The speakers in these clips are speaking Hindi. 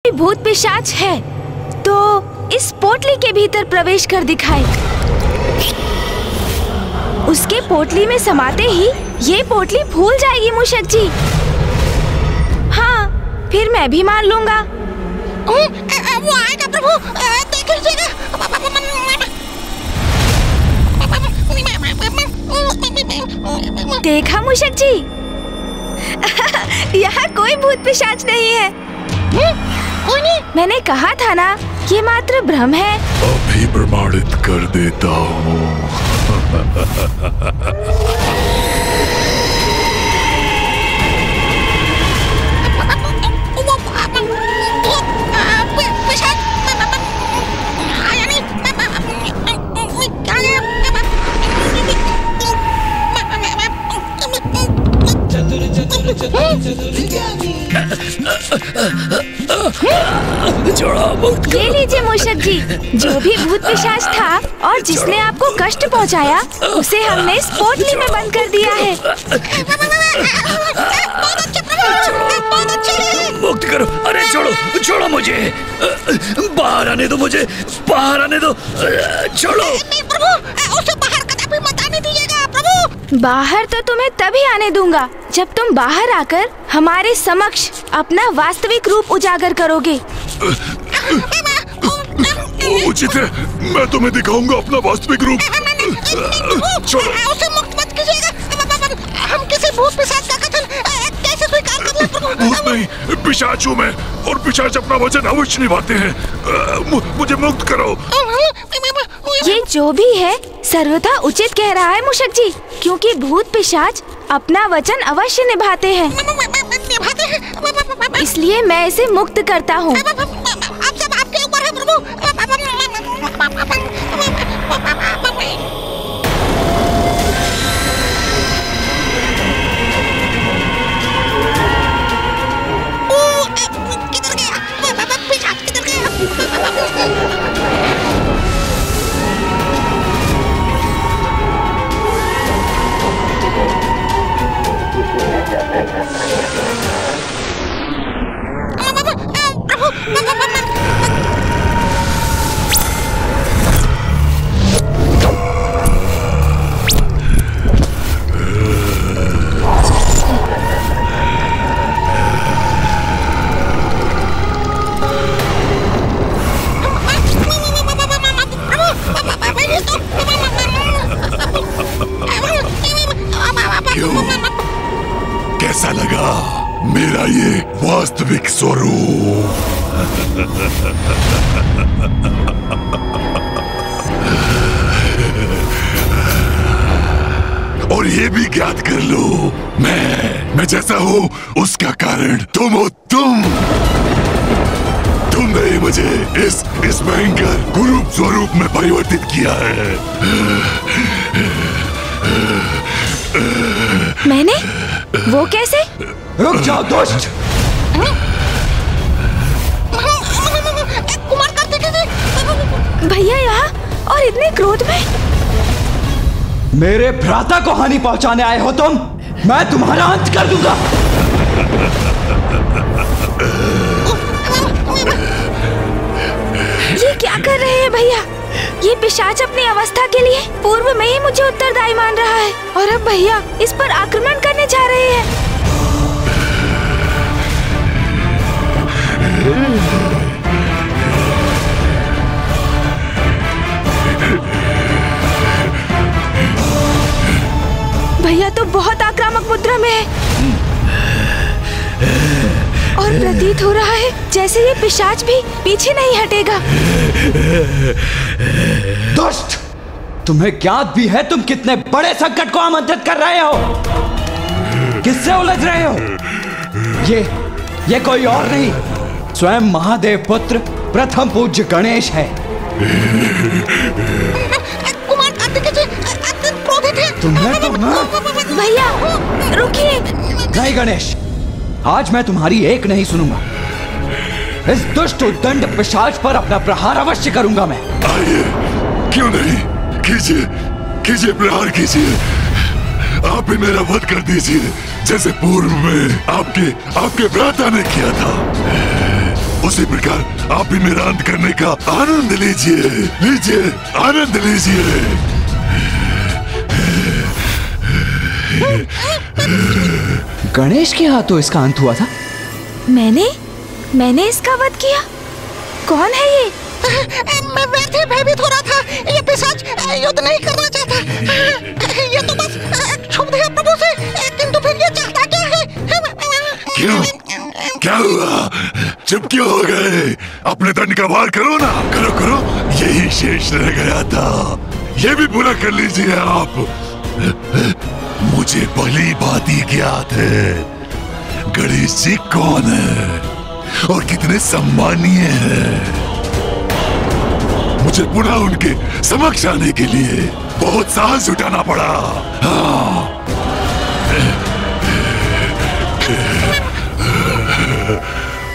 कोई भूत पिशाच है तो इस पोटली के भीतर प्रवेश कर दिखाए। उसके पोटली में समाते ही ये पोटली फूल जाएगी मूषक जी। हाँ, फिर मैं भी मान लूंगा। वो आएगा प्रभु, देख लीजिएगा। देखा मूषक जी, यहाँ कोई भूत पिशाच नहीं है। कोई नहीं। मैंने कहा था ना, ये मात्र भ्रम है। अभी प्रमाणित कर देता हूँ। ले लीजिए मूषक जी, जो भी भूत पिशाच था और जिसने आपको कष्ट पहुंचाया, उसे हमने इस पोटली में बंद कर दिया है। मुक्त करो। अरे छोड़ो, छोड़ो मुझे, बाहर आने दो, मुझे बाहर आने दो, छोड़ो। नहीं प्रभु, उसे बाहर कदापि मत आने दीजिएगा प्रभु। बाहर तो तुम्हें तभी आने दूंगा जब तुम बाहर आकर हमारे समक्ष अपना वास्तविक रूप उजागर करोगे। उचित है, मैं तुम्हें दिखाऊंगा अपना वास्तविक रूप। छोड़ो। उसे मुक्त मत कीजिएगा। हम किसी भूत पिशाच का कथन कैसे स्वीकार कर लें प्रभु? भूत नहीं, पिशाच हूँ मैं, और पिशाच अपना वचन अवश्य निभाते हैं। मुझे मुक्त करो। ये जो भी है सर्वथा उचित कह रहा है मूषक जी, क्योंकि भूत पिशाच अपना वचन अवश्य निभाते हैं। इसलिए मैं इसे मुक्त करता हूँ। आप सब आपके ऊपर है प्रभु। किधर गया पिशाच, किधर गया? कैसा लगा मेरा ये वास्तविक स्वरूप? और ये भी ज्ञात कर लो, मैं जैसा हूँ उसका कारण तुम हो। तुमने ही मुझे इस भयंकर कुरूप स्वरूप में परिवर्तित किया है। मैंने? वो कैसे? रुक जाओ दुष्ट! कुमार कार्तिक जी, भैया यहाँ और इतने क्रोध में? मेरे भ्राता को हानि पहुंचाने आए हो तुम? मैं तुम्हारा अंत कर दूंगा। ये क्या कर रहे हैं भैया? ये पिशाच अपनी अवस्था के लिए पूर्व में ही मुझे उत्तरदायी मान रहा है और अब भैया इस पर आक्रमण करने जा रहे हैं। भैया तो बहुत आक्रामक मुद्रा में है और प्रतीत हो रहा है जैसे ये पिशाच भी पीछे नहीं हटेगा। दुष्ट! तुम्हें ज्ञात भी है तुम कितने बड़े संकट को आमंत्रित कर रहे हो? किससे उलझ रहे हो? ये कोई और नहीं, स्वयं महादेव पुत्र प्रथम पूज्य गणेश है। कुमार कार्तिक जी अत्यंत क्रोधित है। तुम्हें तो भैया रुकिए। नहीं गणेश, आज मैं तुम्हारी एक नहीं सुनूंगा। इस दुष्ट उद्दंड पिशाच पर अपना प्रहार अवश्य करूंगा मैं। आइए, क्यों नहीं, कीजिए प्रहार कीजिए। आप भी मेरा वध कर दीजिए जैसे पूर्व में आपके भ्राता ने किया था। उसी प्रकार आप भी मेरा अंत करने का आनंद लीजिए, लीजिए, आनंद लीजिए। गणेश के हाथों इसका अंत हुआ था? मैंने इसका वध किया? कौन है ये? मैं व्यर्थ ही भयभीत हो रहा था। ये पिशाच युद्ध नहीं करना चाहता। ये तो बस क्षुब्ध है प्रभु से, किंतु फिर ये चाहता क्या है? क्यों? क्या हुआ? चुप क्यों हो गए? अपने दंड का वार करो ना, करो करो। यही शेष रह गया था, ये भी पूरा कर लीजिए आप। मुझे भली भांति ज्ञात है गणेश जी कौन है और कितने सम्मानीय हैं। मुझे पुनः उनके समक्ष आने के लिए बहुत साहस जुटाना पड़ा। हाँ।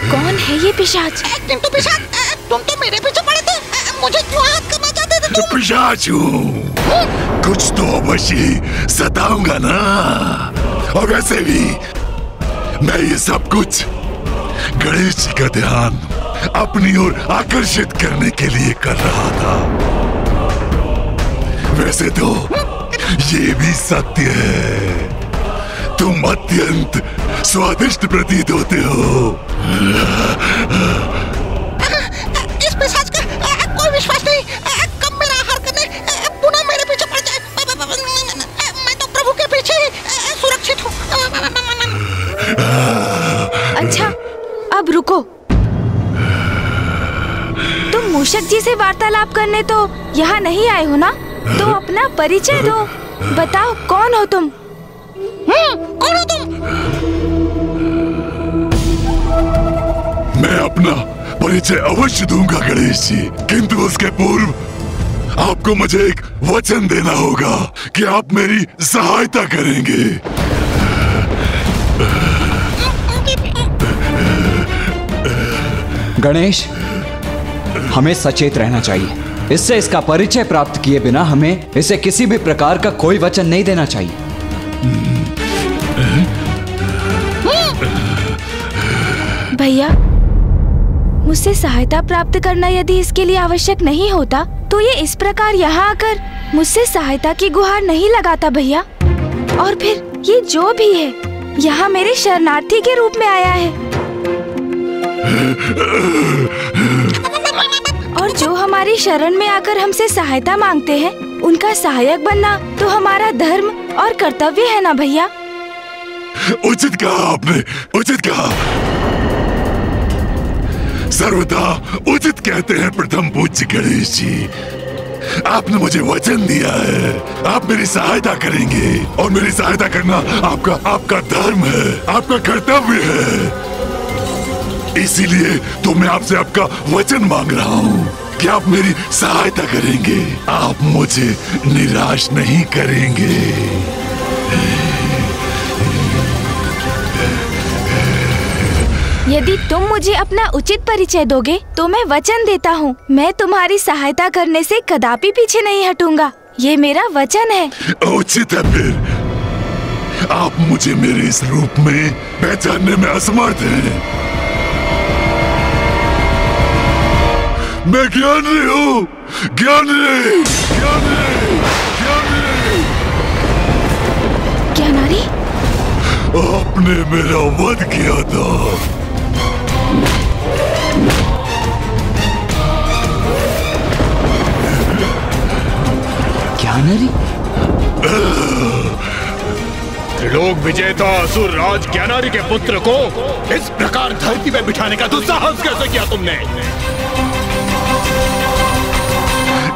कौन है ये पिशाच? किंतु पिशाच, तुम तो मेरे पीछे पड़े थे, मुझे क्यों हाथ करना चाहते थे तुम? पिशाच हूँ, कुछ तो अवश्य सताऊंगा ना। और वैसे भी मैं ये सब कुछ गणेश जी का ध्यान अपनी ओर आकर्षित करने के लिए कर रहा था। वैसे तो ये भी सत्य है, तुम अत्यंत स्वादिष्ट प्रतीत होते हो। इस पिशाच का कोई विश्वास नहीं, कब मेरा आहार करने पुनः मेरे पीछे पड़ जाए। मैं तो प्रभु के पीछे ही सुरक्षित हूँ। अच्छा, अब रुको। तुम मूषक जी से वार्तालाप करने तो यहाँ नहीं आए हो ना? तो अपना परिचय दो, बताओ कौन हो तुम? कौन हो तुम? मैं अपना परिचय अवश्य दूंगा गणेश जी, किंतु उसके पूर्व आपको मुझे एक वचन देना होगा कि आप मेरी सहायता करेंगे। गणेश, हमें सचेत रहना चाहिए। इससे इसका परिचय प्राप्त किए बिना हमें इसे किसी भी प्रकार का कोई वचन नहीं देना चाहिए। भैया, मुझसे सहायता प्राप्त करना यदि इसके लिए आवश्यक नहीं होता तो ये इस प्रकार यहाँ आकर मुझसे सहायता की गुहार नहीं लगाता भैया। और फिर ये जो भी है यहाँ मेरे शरणार्थी के रूप में आया है, और जो हमारी शरण में आकर हमसे सहायता मांगते हैं उनका सहायक बनना तो हमारा धर्म और कर्तव्य है ना भैया? उचित कहा आपने, उचित कहा। सर्वदा उचित कहते हैं प्रथम पूज्य गणेश जी। आपने मुझे वचन दिया है, आप मेरी सहायता करेंगे, और मेरी सहायता करना आपका धर्म है, आपका कर्तव्य है। इसीलिए तो मैं आपसे आपका वचन मांग रहा हूँ कि आप मेरी सहायता करेंगे, आप मुझे निराश नहीं करेंगे। यदि तुम मुझे अपना उचित परिचय दोगे तो मैं वचन देता हूँ, मैं तुम्हारी सहायता करने से कदापि पीछे नहीं हटूंगा। ये मेरा वचन है। उचित है फिर। आप मुझे मेरे इस रूप में पहचानने में असमर्थ हैं। मैं ज्ञानी हूँ, ज्ञानी, ज्ञानी, ज्ञानी। ज्ञानारी? आपने मेरा वध किया था। ज्ञानारी? त्रिलोक विजेता असुर राज ज्ञानारी के पुत्र को इस प्रकार धरती पे बिठाने का दुस्साहस कैसे किया तुमने?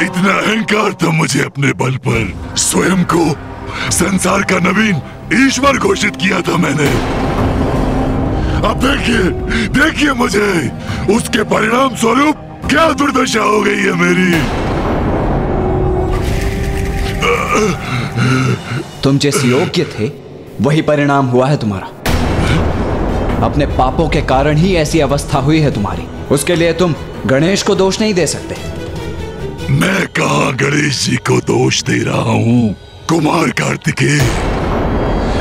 इतना अहंकार था मुझे अपने बल पर। स्वयं को संसार का नवीन ईश्वर घोषित किया था मैंने। अब देखिए, देखिए मुझे, उसके परिणाम स्वरूप क्या दुर्दशा हो गई है मेरी। तुम जिस योग्य थे वही परिणाम हुआ है तुम्हारा। अपने पापों के कारण ही ऐसी अवस्था हुई है तुम्हारी। उसके लिए तुम गणेश को दोष नहीं दे सकते। मैं कहाँ गणेश जी को दोष दे रहा हूँ कुमार कार्तिकेय।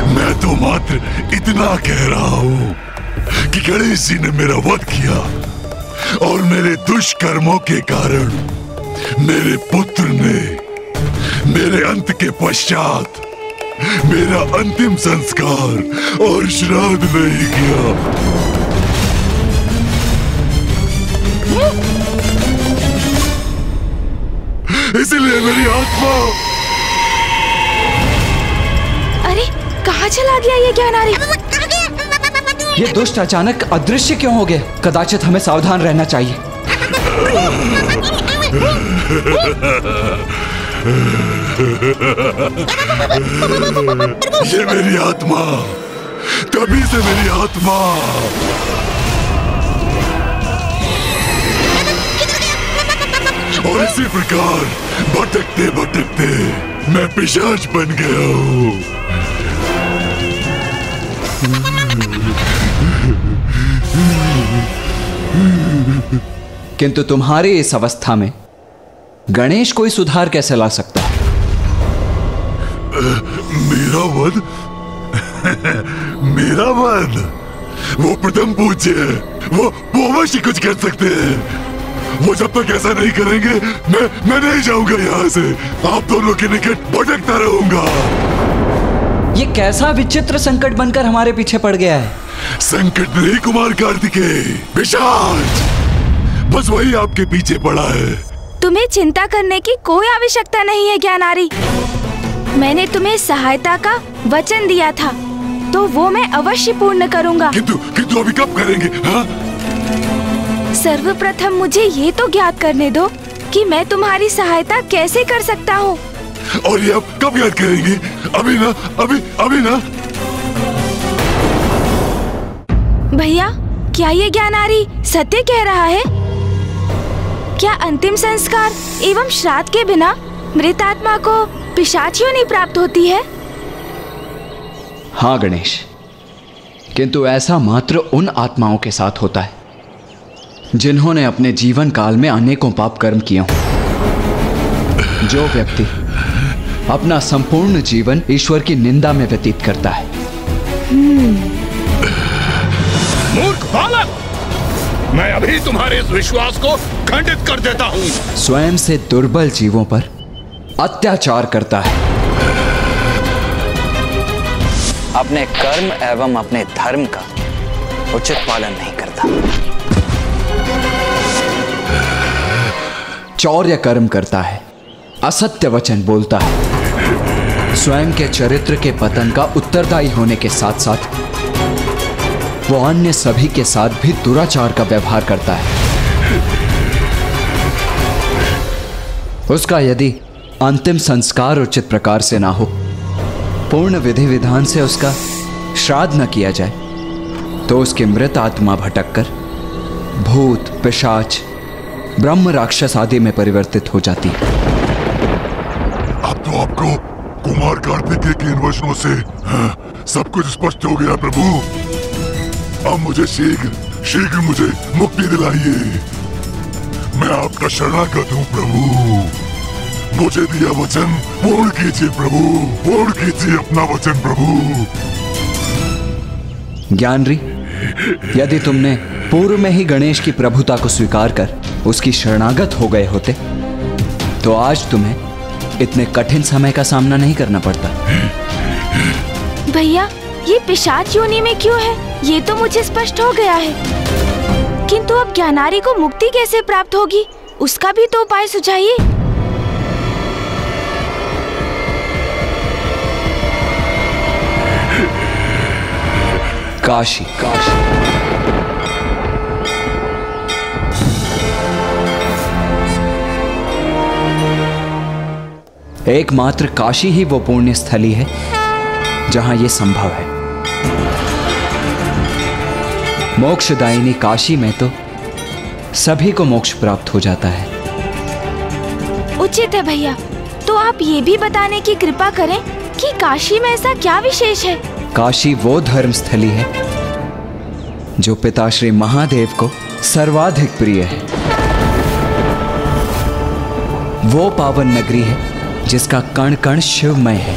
मैं तो मात्र इतना कह रहा हूँ कि गणेश जी ने मेरा वध किया, और मेरे दुष्कर्मों के कारण मेरे पुत्र ने मेरे अंत के पश्चात मेरा अंतिम संस्कार और श्राद्ध नहीं किया। इसलिए मेरी आत्मा। अरे कहाँ चला गया ये ज्ञानारी? ये दुष्ट अचानक अदृश्य क्यों हो गए? कदाचित हमें सावधान रहना चाहिए। ये मेरी आत्मा, तभी से मेरी आत्मा। और इसी प्रकार भटकते भटकते मैं पिशाच बन गया हूँ। किंतु तुम्हारी इस अवस्था में गणेश कोई सुधार कैसे ला सकता है? मेरा वध? मेरा वध? वो प्रथम पूज्य है। वो अवश्य कुछ कर सकते हैं। वो जब तक ऐसा नहीं करेंगे मैं नहीं जाऊंगा यहाँ से। आप दोनों के निकट भटकता रहूंगा। ये कैसा विचित्र संकट बनकर हमारे पीछे पड़ गया है? संकट नहीं कुमार कार्तिकेय, पिशाच बस वही आपके पीछे पड़ा है। तुम्हें चिंता करने की कोई आवश्यकता नहीं है ज्ञानारी। मैंने तुम्हें सहायता का वचन दिया था, तो वो मैं अवश्य पूर्ण करूंगा। किंतु अभी कब करेंगे? हाँ? सर्वप्रथम मुझे ये तो ज्ञात करने दो कि मैं तुम्हारी सहायता कैसे कर सकता हूँ। और ये अब कब याद करेंगे? अभी ना, अभी ना। भैया, क्या ये ज्ञानारी सत्य कह रहा है? क्या अंतिम संस्कार एवं श्राद्ध के बिना मृत आत्मा को पिशाच योनि प्राप्त होती है? हाँ गणेश, किंतु ऐसा मात्र उन आत्माओं के साथ होता है जिन्होंने अपने जीवन काल में अनेकों पाप कर्म किए हों। जो व्यक्ति अपना संपूर्ण जीवन ईश्वर की निंदा में व्यतीत करता है। मूर्ख बालक, मैं अभी तुम्हारे इस विश्वास को खंडित कर देता हूँ। स्वयं से दुर्बल जीवों पर अत्याचार करता है, अपने कर्म एवं अपने धर्म का उचित पालन नहीं करता, चौर्य कर्म करता है, असत्य वचन बोलता है, स्वयं के चरित्र के पतन का उत्तरदायी होने के साथ साथ वो अन्य सभी के साथ भी दुराचार का व्यवहार करता है। उसका यदि अंतिम संस्कार उचित प्रकार से ना हो, पूर्ण विधि विधान से उसका श्राद्ध न किया जाए, तो उसकी मृत आत्मा भटककर भूत, पिशाच, ब्रह्म राक्षस आदि में परिवर्तित हो जाती है। अब तो आपको कुमार कार्तिकेय के इन वचनों से सब कुछ स्पष्ट हो गया प्रभु। अब मुझे शीघ्र मुझे मुक्ति दिलाइए। मैं आपका शरणागत हूँ प्रभु। मुझे दिया वचन पूर्ण कीजिए प्रभु, पूर्ण कीजिए अपना वचन प्रभु। ज्ञानरी, यदि तुमने पूर्व में ही गणेश की प्रभुता को स्वीकार कर उसकी शरणागत हो गए होते, तो आज तुम्हें इतने कठिन समय का सामना नहीं करना पड़ता। भैया, ये पिशाच योनि में क्यों है, ये तो मुझे स्पष्ट हो गया है। किंतु अब ज्ञानारी को मुक्ति कैसे प्राप्त होगी, उसका भी तो उपाय सुझाइए। काशी। एकमात्र काशी ही वो पुण्य स्थली है जहां यह संभव है। मोक्षदायिनी काशी में तो सभी को मोक्ष प्राप्त हो जाता है। उचित है भैया, तो आप ये भी बताने की कृपा करें कि काशी में ऐसा क्या विशेष है? काशी वो धर्म स्थली है जो पिता श्री महादेव को सर्वाधिक प्रिय है। वो पावन नगरी है जिसका कण कण शिवमय है,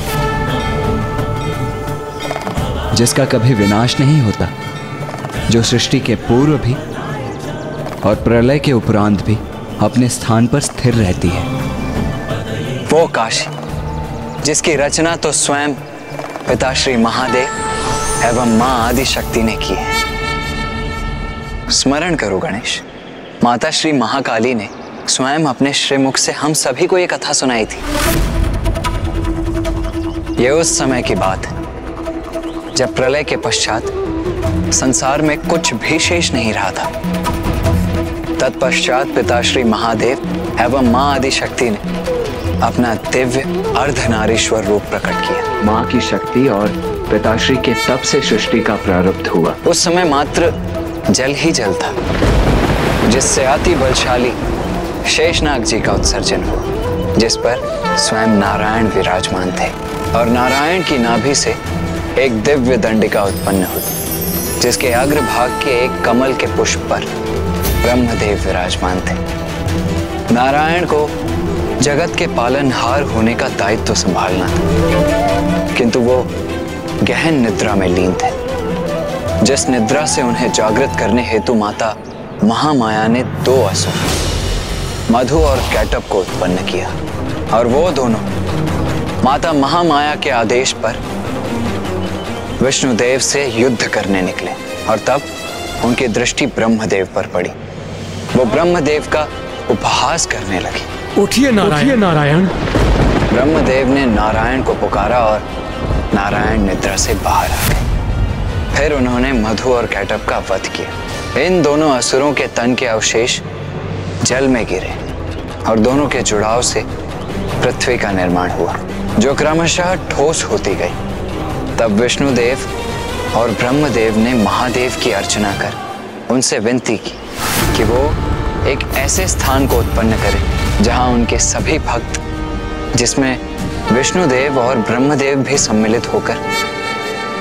जिसका कभी विनाश नहीं होता, जो सृष्टि के पूर्व भी और प्रलय के उपरांत भी अपने स्थान पर स्थिर रहती है। वो काशी जिसकी रचना तो स्वयं पिता श्री महादेव एवं मां आदि शक्ति ने की है। स्मरण करो गणेश, माता श्री महाकाली ने स्वयं अपने श्रीमुख से हम सभी को ये कथा सुनाई थी। ये उस समय की बात है जब प्रलय के पश्चात संसार में कुछ भी शेष नहीं रहा था। तत्पश्चात पिता श्री महादेव एवं मां आदि शक्ति ने अपना दिव्य अर्धनारीश्वर रूप प्रकट किया। मां की शक्ति और पिताश्री के तप से सृष्टि का प्रारब्ध हुआ। उस समय मात्र जल ही जल था, जिससे अति बलशाली शेषनाग जी का उत्सर्जन हुआ, जिस पर स्वयं नारायण विराजमान थे। और नारायण की नाभि से एक दिव्य दंडिका उत्पन्न हुई, जिसके अग्रभाग के एक कमल के पुष्प पर ब्रह्मदेव विराजमान थे। नारायण को जगत के पालनहार होने का दायित्व संभालना था, किंतु वो गहन निद्रा में लीन थे, जिस निद्रा से उन्हें जागृत करने हेतु माता महामाया ने दो असुर मधु और कैटब को उत्पन्न किया। और वो दोनों माता महामाया के आदेश पर विष्णुदेव से युद्ध करने निकले, और तब उनकी दृष्टि ब्रह्मदेव पर पड़ी। वो ब्रह्मदेव का उपहास करने लगे। उठिए नारायण। ब्रह्मदेव ने नारायण को पुकारा और नारायण निद्रा से बाहर आ गए। फिर उन्होंने मधु और कैटब का वध किया। इन दोनों असुरों के तन के अवशेष जल में गिरे और दोनों के जुड़ाव से पृथ्वी का निर्माण हुआ, जो क्रमशः ठोस होती गई। तब विष्णुदेव और ब्रह्मदेव ने महादेव की अर्चना कर उनसे विनती की कि वो एक ऐसे स्थान को उत्पन्न करें जहां उनके सभी भक्त, जिसमें विष्णुदेव और ब्रह्मदेव भी सम्मिलित होकर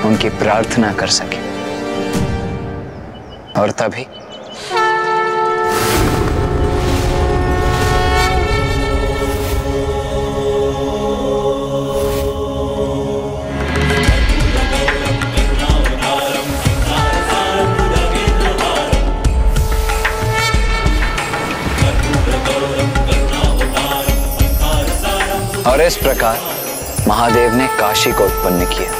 उनकी प्रार्थना कर सके। और तभी और इस प्रकार महादेव ने काशी को उत्पन्न किया,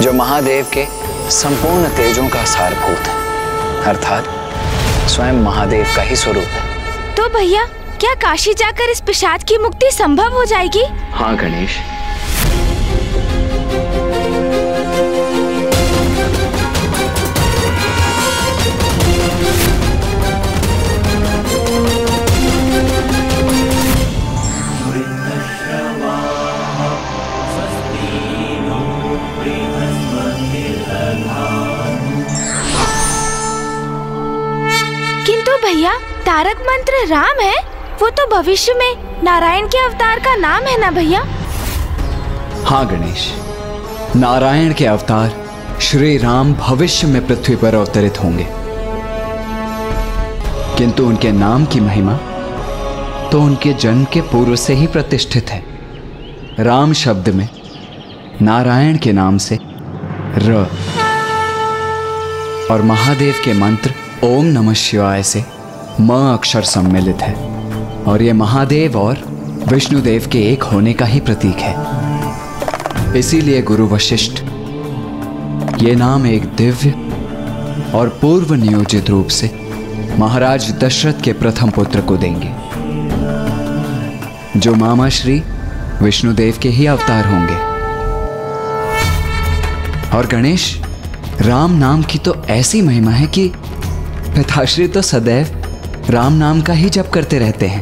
जो महादेव के संपूर्ण तेजों का सारभूत है, अर्थात स्वयं महादेव का ही स्वरूप है। तो भैया, क्या काशी जाकर इस पिशाच की मुक्ति संभव हो जाएगी? हाँ गणेश, भैया, तारक मंत्र राम है, वो तो भविष्य में नारायण के अवतार का नाम है ना भैया? हाँ गणेश, नारायण के अवतार श्री राम भविष्य में पृथ्वी पर अवतरित होंगे, किंतु उनके नाम की महिमा तो उनके जन्म के पूर्व से ही प्रतिष्ठित है। राम शब्द में नारायण के नाम से र और महादेव के मंत्र ओम नमः शिवाय से म अक्षर सम्मिलित है, और ये महादेव और विष्णुदेव के एक होने का ही प्रतीक है। इसीलिए गुरु वशिष्ठ ये नाम एक दिव्य और पूर्व नियोजित रूप से महाराज दशरथ के प्रथम पुत्र को देंगे, जो मामा श्री विष्णुदेव के ही अवतार होंगे। और गणेश, राम नाम की तो ऐसी महिमा है कि पिताश्री तो सदैव राम नाम का ही जप करते रहते हैं।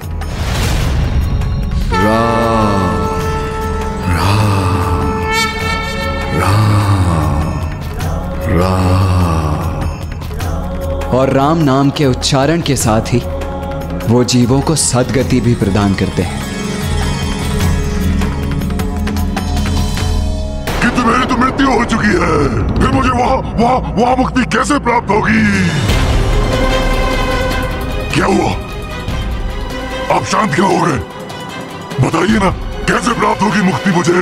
राम राम राम राम। और राम नाम के उच्चारण के साथ ही वो जीवों को सद्गति भी प्रदान करते हैं। किंतु मेरी तो मृत्यु हो चुकी है, फिर मुझे वहां मुक्ति कैसे प्राप्त होगी? क्या हुआ? आप शांत क्यों हो गए? बताइए ना, कैसे प्राप्त होगी मुक्ति मुझे?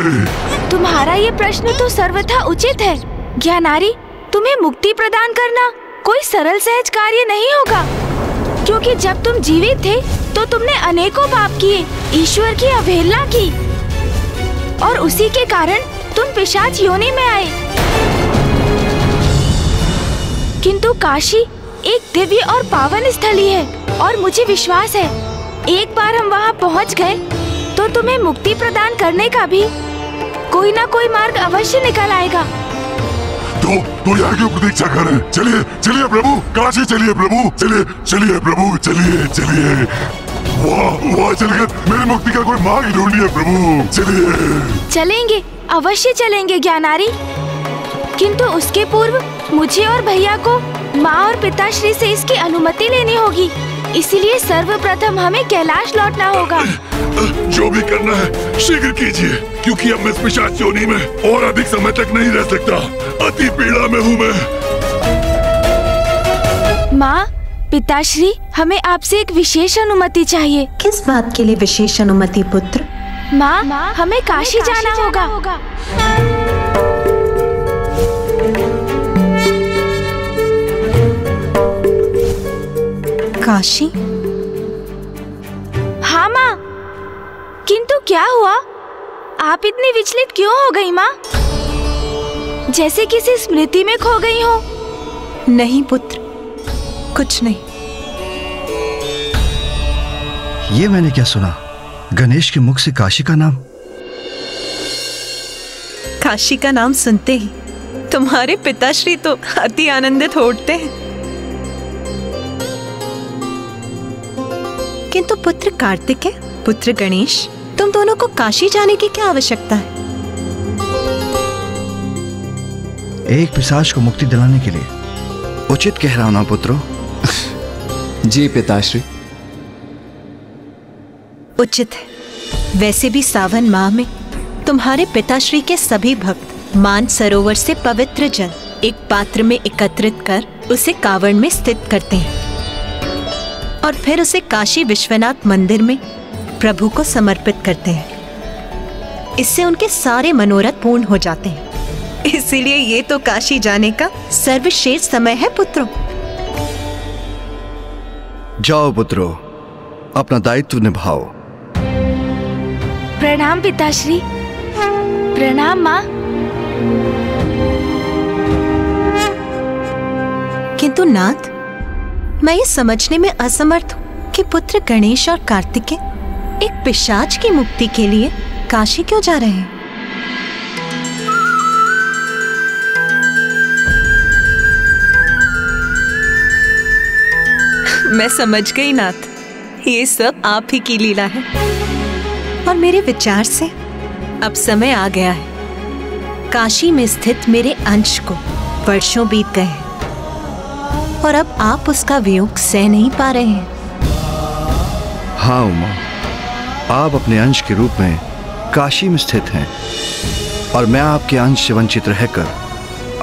तुम्हारा ये प्रश्न तो सर्वथा उचित है ज्ञानारी, तुम्हें मुक्ति प्रदान करना कोई सरल सहज कार्य नहीं होगा, क्योंकि जब तुम जीवित थे तो तुमने अनेकों पाप किए, ईश्वर की अवहेलना की और उसी के कारण तुम पिशाच योनि में आए। किंतु काशी एक दिव्य और पावन स्थली है और मुझे विश्वास है एक बार हम वहाँ पहुँच गए तो तुम्हें मुक्ति प्रदान करने का भी कोई ना कोई मार्ग अवश्य निकल आएगा। तो यहाँ की प्रतीक्षा करें। चलिए चलिए प्रभु, काशी चलिए प्रभु, चलिए चलिए प्रभु, चलिए चलिए। वहाँ चलकर मेरी मुक्ति का कोई मार्ग ढूंढिए प्रभु, चलिए। चलेंगे, अवश्य चलेंगे ज्ञानारी, किंतु उसके पूर्व मुझे और भैया को माँ और पिताश्री से इसकी अनुमति लेनी होगी, इसलिए सर्वप्रथम हमें कैलाश लौटना होगा। जो भी करना है शीघ्र कीजिए, क्योंकि अब मैं पिशाच योनि में और अधिक समय तक नहीं रह सकता। अति पीड़ा में हूँ मैं। माँ, पिताश्री, हमें आपसे एक विशेष अनुमति चाहिए। किस बात के लिए विशेष अनुमति पुत्र? माँ, हमें काशी जाना होगा। काशी? हाँ माँ, किंतु क्या हुआ? आप इतनी विचलित क्यों हो गई माँ? जैसे किसी स्मृति में खो गई हो। नहीं पुत्र, कुछ नहीं। ये मैंने क्या सुना? गणेश के मुख से काशी का नाम? काशी का नाम सुनते ही तुम्हारे पिताश्री तो अति आनंदित हो उठते हैं, किंतु पुत्र कार्तिकेय, पुत्र गणेश, तुम दोनों को काशी जाने की क्या आवश्यकता है? एक पिशाच को मुक्ति दिलाने के लिए। उचित कह रहा हूं ना पुत्रों? जी पिताश्री। उचित है। वैसे भी सावन माह में तुम्हारे पिताश्री के सभी भक्त मान सरोवर से पवित्र जल एक पात्र में एकत्रित कर उसे कांवड़ में स्थित करते हैं और फिर उसे काशी विश्वनाथ मंदिर में प्रभु को समर्पित करते हैं। इससे उनके सारे मनोरथ पूर्ण हो जाते हैं। इसीलिए ये तो काशी जाने का सर्वश्रेष्ठ समय है पुत्रों। जाओ पुत्रों, अपना दायित्व निभाओ। प्रणाम पिताश्री। प्रणाम माँ। किंतु नाथ, मैं ये समझने में असमर्थ हूँ कि पुत्र गणेश और कार्तिकेय एक पिशाच की मुक्ति के लिए काशी क्यों जा रहे हैं? मैं समझ गई नाथ, ये सब आप ही की लीला है और मेरे विचार से अब समय आ गया है। काशी में स्थित मेरे अंश को वर्षों बीत गए हैं और अब आप उसका वियोग सह नहीं पा रहे हैं। हाँ उमा, आप अपने अंश के रूप में काशी में स्थित हैं और मैं आपके अंश से वंचित रहकर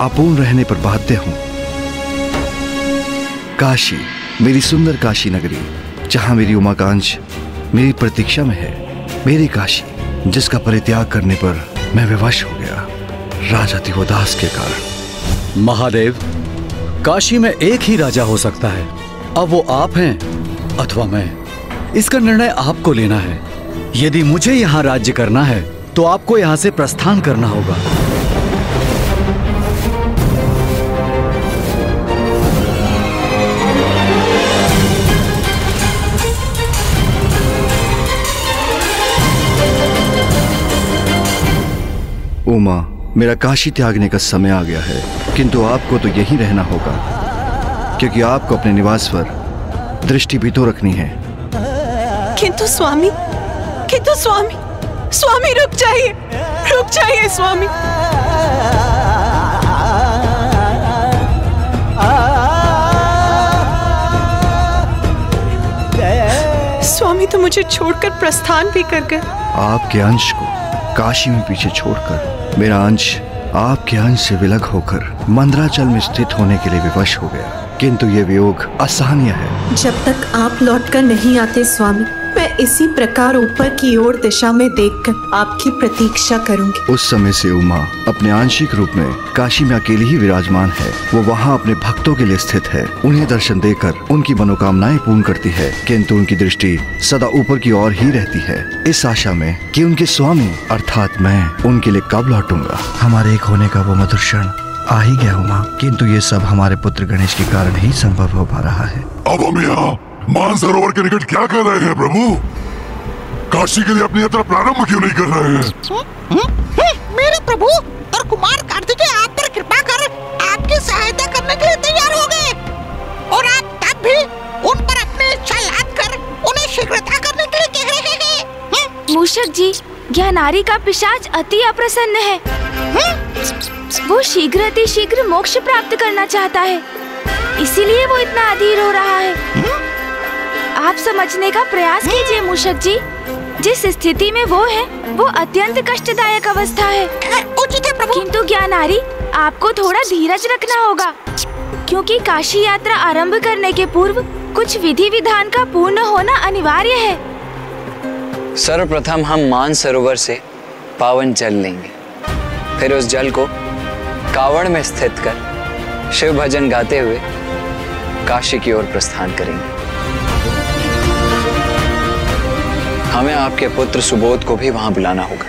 अपूर्ण रहने पर बाध्य हूं। काशी, मेरी सुंदर काशी नगरी, जहां मेरी उमा का अंश मेरी प्रतीक्षा में है। मेरी काशी, जिसका परित्याग करने पर मैं विवश हो गया राजा दिवोदास के कारण। महादेव, काशी में एक ही राजा हो सकता है। अब वो आप हैं अथवा मैं। इसका निर्णय आपको लेना है। यदि मुझे यहाँ राज्य करना है तो आपको यहाँ से प्रस्थान करना होगा। उमा, मेरा काशी त्यागने का समय आ गया है, किंतु आपको तो यहीं रहना होगा, क्योंकि आपको अपने निवास पर दृष्टि भी तो रखनी है। किंतु स्वामी, स्वामी रुक जाइए स्वामी। स्वामी तो मुझे छोड़कर प्रस्थान भी कर गए। आपके अंश को काशी में पीछे छोड़कर मेरा अंश आपके अंश से विलग होकर मंदराचल में स्थित होने के लिए विवश हो गया, किंतु ये वियोग असहनीय है। जब तक आप लौटकर नहीं आते स्वामी, मैं इसी प्रकार ऊपर की ओर दिशा में देखकर आपकी प्रतीक्षा करूंगी। उस समय से उमा अपने आंशिक रूप में काशी में अकेली ही विराजमान है। वो वहाँ अपने भक्तों के लिए स्थित है, उन्हें दर्शन देकर उनकी मनोकामनाएं पूर्ण करती है, किंतु उनकी दृष्टि सदा ऊपर की ओर ही रहती है, इस आशा में कि उनके स्वामी अर्थात मैं उनके लिए कब लौटूंगा। हमारे एक होने का वो मधुर क्षण आ ही गया उमा, किंतु ये सब हमारे पुत्र गणेश के कारण ही संभव हो पा रहा है। अब हम यहाँ मानसरोवर के निकट क्या कर रहे हैं प्रभु? काशी के लिए अपनी यात्रा प्रारंभ क्यों नहीं कर रहे हैं? मेरे प्रभु और कुमार कार्तिकेय आप पर कृपा कर आपकी सहायता करने के लिए तैयार हो गए, और आप तब भी उन पर अपनी इच्छा लाद कर उन्हें शीघ्रता करने के लिए कह रहे हैं। मूषक जी, ज्ञानारी का पिशाच अति अप्रसन्न है। वो शीघ्र मोक्ष प्राप्त करना चाहता है, इसीलिए वो इतना अधीर हो रहा है। आप समझने का प्रयास कीजिए मूषक जी, जिस स्थिति में वो है वो अत्यंत कष्टदायक अवस्था है। उचित है प्रभु। किंतु ज्ञानारी, आपको थोड़ा धीरज रखना होगा, क्योंकि काशी यात्रा आरंभ करने के पूर्व कुछ विधि विधान का पूर्ण होना अनिवार्य है। सर्वप्रथम हम मानसरोवर से पावन जल लेंगे, फिर उस जल को कावड़ में स्थित कर शिव भजन गाते हुए काशी की ओर प्रस्थान करेंगे। हमें आपके पुत्र सुबोध को भी वहां बुलाना होगा।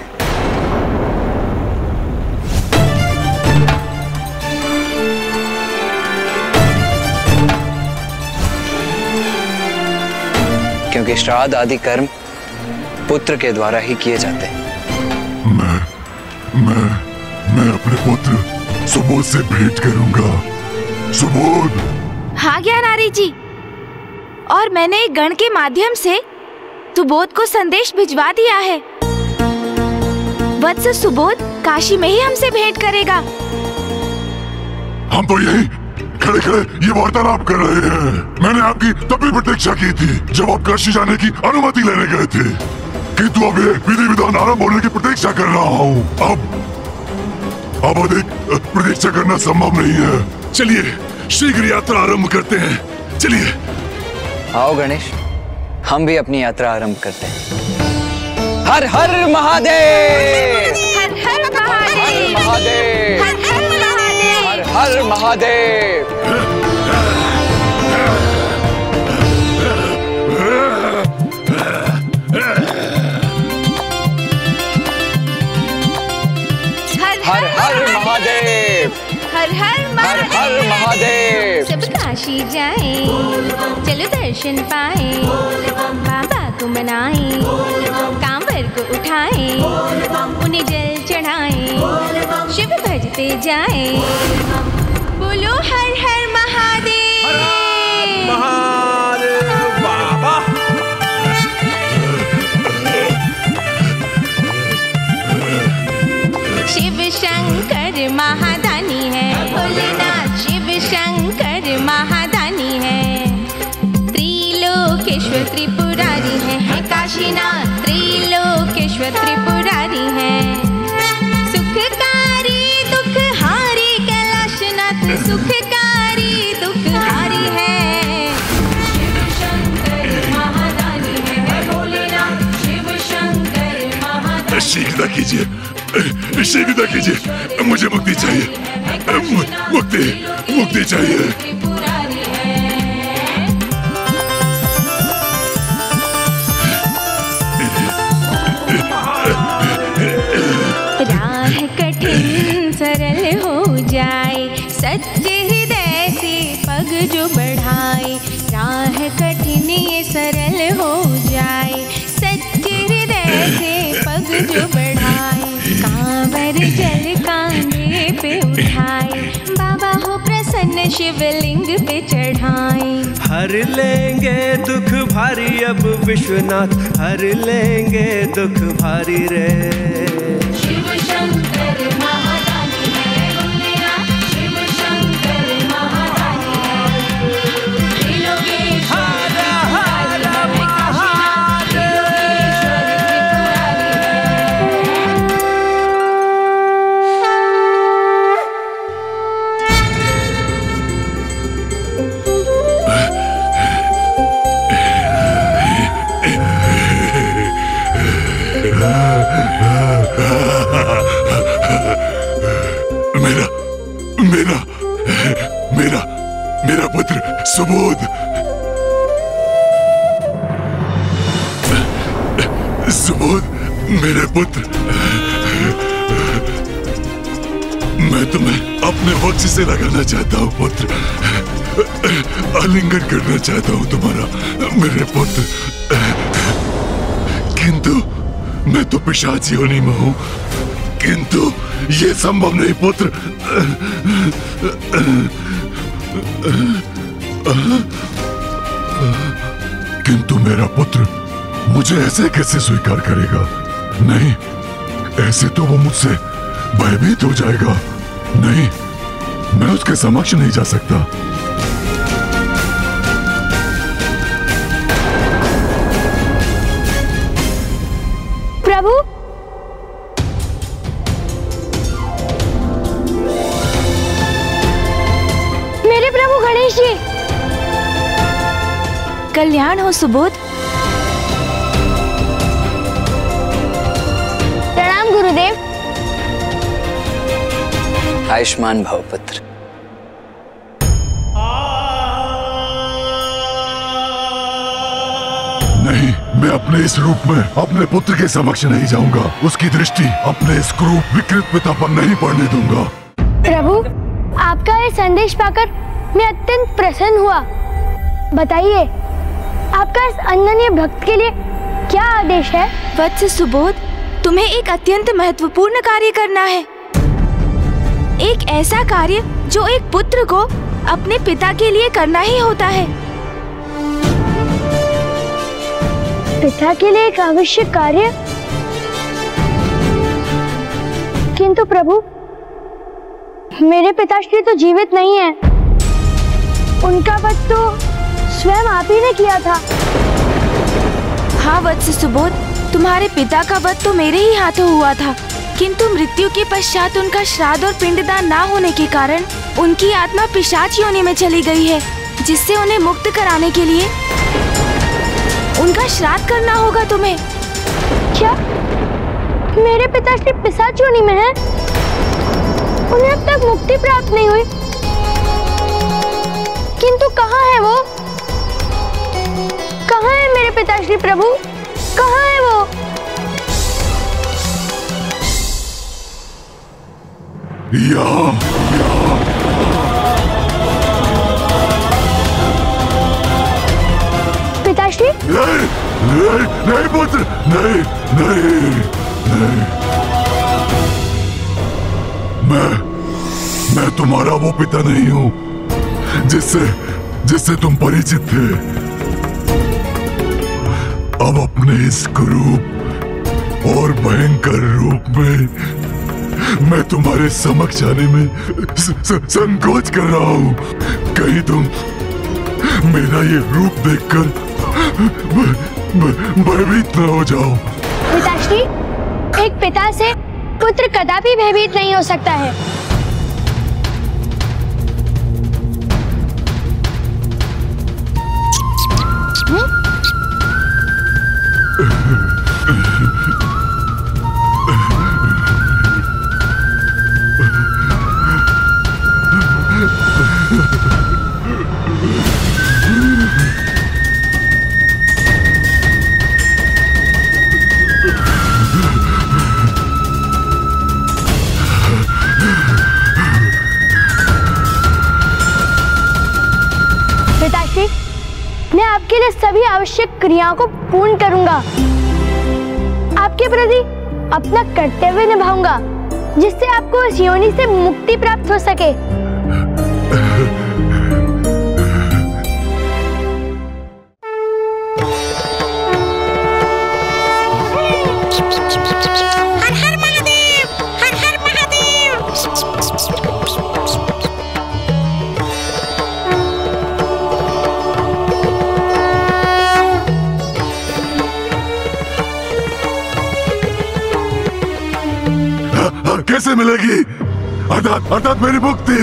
क्योंकि श्राद्ध आदि कर्म पुत्र के द्वारा ही किए जाते हैं। मैं अपने पुत्र सुबोध से भेंट करूंगा। सुबोध। हाँ ज्ञानारी जी, और मैंने एक गण के माध्यम से सुबोध को संदेश भिजवा दिया है। वत्स सुबोध काशी में ही हमसे भेंट करेगा। हम तो यही खड़े खड़े ये वार्तालाप कर रहे हैं। मैंने आपकी तब भी प्रतीक्षा की थी जब आप काशी जाने की अनुमति लेने गए थे, किंतु अब ये विधि विधान आरंभ होने की प्रतीक्षा कर रहा हूँ। अब अधिक प्रतीक्षा करना संभव नहीं है। चलिए शीघ्र यात्रा आरंभ करते हैं। चलिए। आओ गणेश, हम भी अपनी यात्रा आरंभ करते हैं। हर हर महादेव, हर हर महादेव, महादेव, हर हर महादेव, हर हर महादेव। हर हर महादेव, हर हर महादेव। सब काशी जाए, चलो दर्शन पाए, बाबा को मनाए, कांवर को उठाए, उन्हें जल चढ़ाए, शिव भजते जाए। बोलो हर हर महादेव। बाबा। शिव शंकर महादानी है, भोलेनाथ शिव शंकर महादानी है, त्रिलोकेश्वर त्रिपुरारी है काशीनाथ, त्रिलोकेश्वर त्रिपुरारी है, सुखकारी दुखहारी कैलाशनाथ, सुखकारी दुखहारी है। शिव शंकर महादानी है, भोलेनाथ शिव शंकर महादानी। शीघ्रता कीजिए, शीघ्रता कीजिए, मुझे मुक्ति चाहिए। मुक्ति चाहिए। राह कठिन सरल हो जाए, सच्चे हृदय से पग जो बढ़ाए। राह कठिन ये सरल हो जाए, सच्चे हृदय से पग जो बढ़ाए। कांवर जल कांधे पे उठाए, बाबा हो प्रसन्न शिवलिंग पे चढ़ाए। हर लेंगे दुख भारी अब विश्वनाथ, हर लेंगे दुख भारी रे। शिव शंकर महादानी है, भोलेनाथ शिव शंकर महादानी है, त्रिलोकेश्वर पुत्र सुबोध, सुबोध मेरे पुत्र, मैं तुम्हें अपने वक्ष से लगाना चाहता हूँ पुत्र, आलिंगन करना चाहता हूँ तुम्हारा मेरे पुत्र, किंतु मैं तो पिशाच योनि में हूँ, किंतु ये संभव नहीं पुत्र। किंतु मेरा पुत्र मुझे ऐसे कैसे स्वीकार करेगा? नहीं, ऐसे तो वो मुझसे भयभीत हो जाएगा। नहीं, मैं उसके समक्ष नहीं जा सकता। प्रभु, मेरे प्रभु गणेश जी। कल्याण हो सुबोध। प्रणाम गुरुदेव। आयुष्मान भव पुत्र। नहीं, मैं अपने इस रूप में अपने पुत्र के समक्ष नहीं जाऊंगा। उसकी दृष्टि अपने इस क्रूर विकृत पिता पर नहीं पड़ने दूंगा। प्रभु, आपका ये संदेश पाकर मैं अत्यंत प्रसन्न हुआ। बताइए, आपका इस अनन्य भक्त के लिए क्या आदेश है? वत्स सुबोध, तुम्हें एक अत्यंत महत्वपूर्ण कार्य करना है। एक ऐसा कार्य जो एक पुत्र को अपने पिता के लिए करना ही होता है। पिता के लिए एक आवश्यक कार्य? किंतु प्रभु, मेरे पिताश्री तो जीवित नहीं है। उनका वध तो स्वयं आप ही ने किया था। हाँ वत्स सुबोध, तुम्हारे पिता का वध तो मेरे ही हाथों हुआ था, किंतु मृत्यु के पश्चात उनका श्राद्ध और पिंडदान ना होने के कारण उनकी आत्मा पिशाच योनि में चली गई है, जिससे उन्हें मुक्त कराने के लिए उनका श्राद्ध करना होगा तुम्हें। क्या मेरे पिताश्री पिशाच योनि में हैं? उन्हें अब तक मुक्ति प्राप्त नहीं हुई, किंतु कहाँ है वो? कहाँ है मेरे पिताश्री प्रभु? कहाँ है वो? पिताश्री? नहीं, नहीं, नहीं पुत्र, नहीं, नहीं, नहीं। मैं तुम्हारा वो पिता नहीं हूँ जिससे तुम परिचित थे। अब अपने इस क्रूर और भयंकर रूप में मैं तुम्हारे समक्ष आने में संकोच कर रहा हूँ। कहीं तुम मेरा ये रूप देखकर भयभीत न हो जाओ। पिताश्री, एक पिता से पुत्र कदापि भयभीत नहीं हो सकता है। पिताश्री, मैं आपके लिए सभी आवश्यक क्रियाओं को पूर्ण करूंगा। आपके प्रति अपना कर्तव्य निभाऊंगा, जिससे आपको इस योनि से मुक्ति प्राप्त हो सके। हर हर महादेव, हर हर महादेव। कैसे मिलेगी? अर्थात मेरी मुक्ति।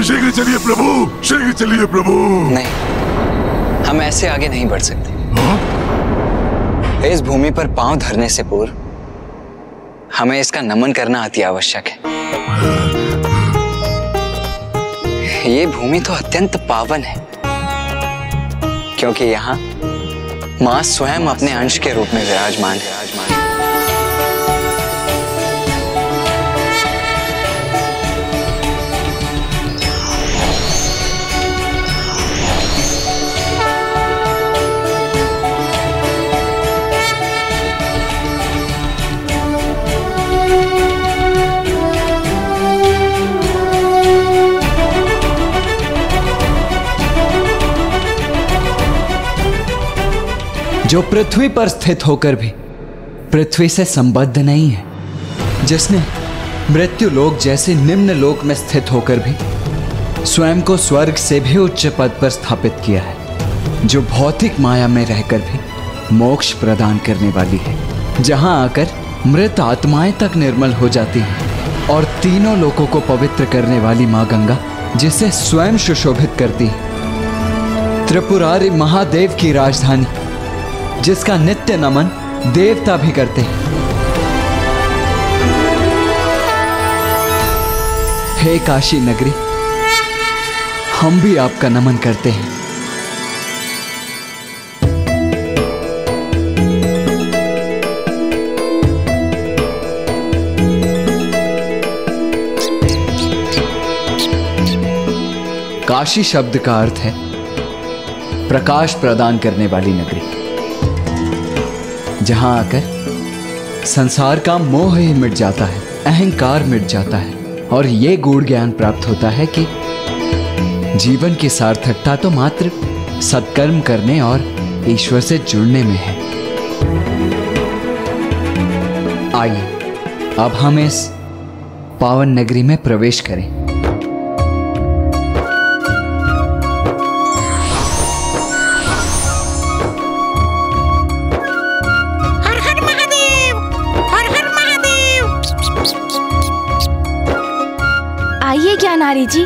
शीघ्र चलिए प्रभु, शीघ्र चलिए प्रभु। नहीं, हम ऐसे आगे नहीं बढ़ सकते। इस भूमि पर पांव धरने से पूर्व हमें इसका नमन करना अति आवश्यक है। ये भूमि तो अत्यंत पावन है, क्योंकि यहाँ मां स्वयं अपने अंश के रूप में विराजमान है। जो पृथ्वी पर स्थित होकर भी पृथ्वी से संबद्ध नहीं है, जिसने मृत्यु लोक जैसे निम्न लोक में स्थित होकर भी स्वयं को स्वर्ग से भी उच्च पद पर स्थापित किया है, जो भौतिक माया में रहकर भी मोक्ष प्रदान करने वाली है, जहां आकर मृत आत्माएं तक निर्मल हो जाती हैं, और तीनों लोकों को पवित्र करने वाली मां गंगा जिसे स्वयं सुशोभित करती है। त्रिपुरारी महादेव की राजधानी, जिसका नित्य नमन देवता भी करते हैं। हे काशी नगरी, हम भी आपका नमन करते हैं। काशी शब्द का अर्थ है प्रकाश प्रदान करने वाली नगरी, जहां आकर संसार का मोह ही मिट जाता है, अहंकार मिट जाता है, और ये गूढ़ ज्ञान प्राप्त होता है कि जीवन की सार्थकता तो मात्र सत्कर्म करने और ईश्वर से जुड़ने में है। आइए अब हम इस पावन नगरी में प्रवेश करें। आइए ज्ञानारी जी,